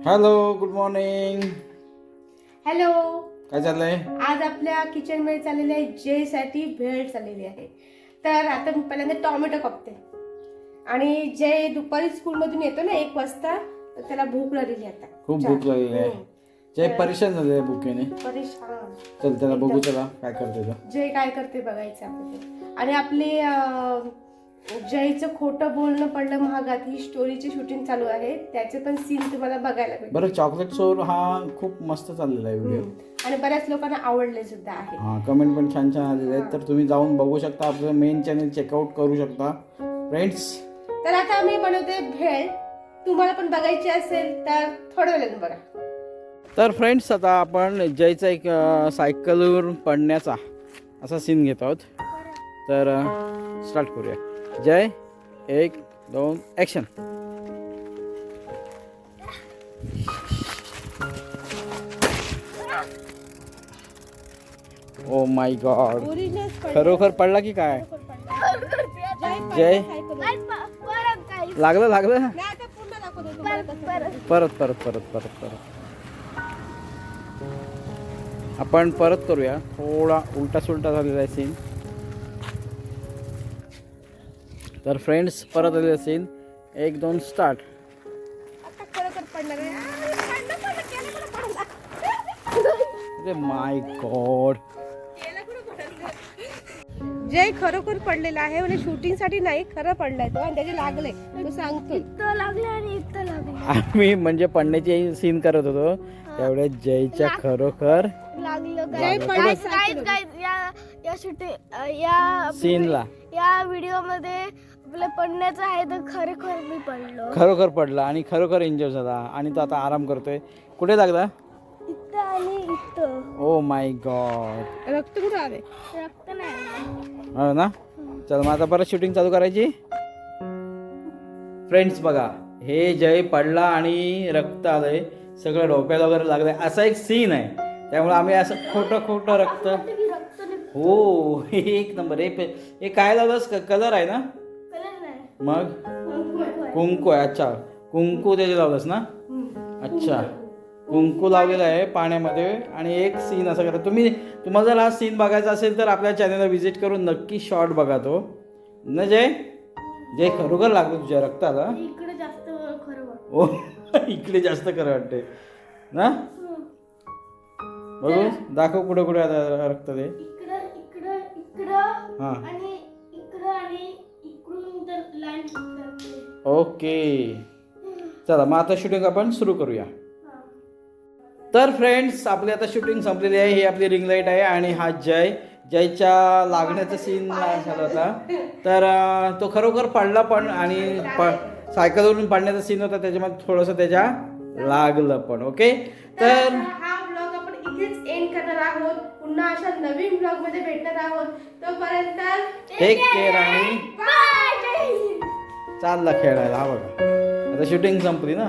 Hello, good morning. Hello. काय चाललंय? आज आपल्या किचन मध्ये चाललेली आहे जय साठी भेळ चाललेली आहे. तर आता मी पहिल्यांदा टोमॅटो कापते आणि जय दुपारी स्कूल मधून येतो ना 1 वाजता, तर त्याला भूक लागलेली आता. खूप भूक लागलेली आहे. जय परेशान झाले भुकेने. परेशान. चल त्याला बघू, चला काय करते तो. जय काय करते बघायचं आपल्याला. आणि आपली जयचं खोटं बोलणं पडलं महागात ही स्टोरीची शूटिंग चालू आहे. त्याचे पण सीन तुम्हाला बघायला भेटेल. बरं, चॉकलेट सोर हा खूप मस्त चाललेला आहे व्हिडिओ आणि बऱ्याच लोकांना आवडले सुद्धा आहे. हा, कमेंट पण छान छान आलेले आहेत. तर तुम्ही जाऊन बघू शकता, आपलं मेन चॅनल चेकआउट करू शकता फ्रेंड्स. तर आता आम्ही बनवते भेळ. तुम्हाला पण बघायची असेल तर थोड्या वेळाने बघा. तर फ्रेंड्स, आता आपण जयचा एक सायकलवरून पडण्याचा असा सीन घेत आहोत. तर स्टार्ट करूया. जय 1 2 ॲक्शन. ओ माय गॉड, खरोखर पडला की काय? जय लागलं लागलं. परत परत परत परत परत आपण परत करूया. थोडा उलटा सुलटा झालेला आहे सीन. तर फ्रेंड्स, परत आलेला सीन 1 2 स्टार्ट. अरे माय गॉड, जय खरोखर पडलेला आहे म्हणजे शूटिंग साठी नाही, खरं पडलाय तो आणि त्याचे लागले. तो सांगतो आम्ही म्हणजे पडण्याची सीन करत होतो त्यावेळेस जयच्या खरोखर सीनला या व्हिडिओ मध्ये आपलं पडण्याचं आहे तर खरोखर मी पडलो. खरोखर पडला आणि खरोखर एन्जॉय झाला. आणि तो आता आराम करतोय. कुठे लागला? इथं आणि इथं. ओ माय गॉड, रक्त कुठं आले? रक्त नाही. हो ना. चल मग आता परत शूटिंग चालू करायची. फ्रेंड्स बघा, हे जय पडला आणि रक्त आलंय, सगळं डोक्याला वगैरे लागलंय, असा एक सीन आहे. त्यामुळे आम्ही असं खोटं खोटं रक्त. हो, एक नंबर. हे काय लावलंस? कलर आहे ना? कलर नाही, मग कुंकू आहे. अच्छा, कुंकू त्याचे लावलंस ना? अच्छा, कुंकू लावलेला आहे पाण्यामध्ये. आणि एक सीन असा करा तुम्ही. तुम्हाला जर हा सीन बघायचा असेल तर आपल्या चॅनलला व्हिजिट करून नक्की शॉर्ट बघा तो ना. जय जय खरोखर लागलं तुझ्या रक्ताला. इकडे जास्त खरं वाटतं. ओ, इकडे जास्त खरं वाटते ना. बघू, दाखव कुठं कुठे आता रक्त ते. इकडं इकडं इकडं हां, आणि इकडं आणि इकडून तर लाईन जाते. ओके. चला मग आता शूटिंग आपण सुरू करूया. तर फ्रेंड्स, आपली आता शूटिंग संपलेली आहे. ही आपली रिंग लाईट आहे आणि हा जयच्या लागण्याचा सीन झाला होता. तर तो खरोखर पडला पण, आणि सायकलवरून पडण्याचा सीन होता, त्याच्यामध्ये थोडंसं त्याच्या लागलं पण. ओके, तर हा ब्लॉग आपण इथेच एंड करणार आहोत. पुन्हा अशा नवीन ब्लॉग मध्ये भेटणार आहोत. तोपर्यंत टेक केअर आणि चालला खेळायला. हा बघा, आता शूटिंग संपली ना.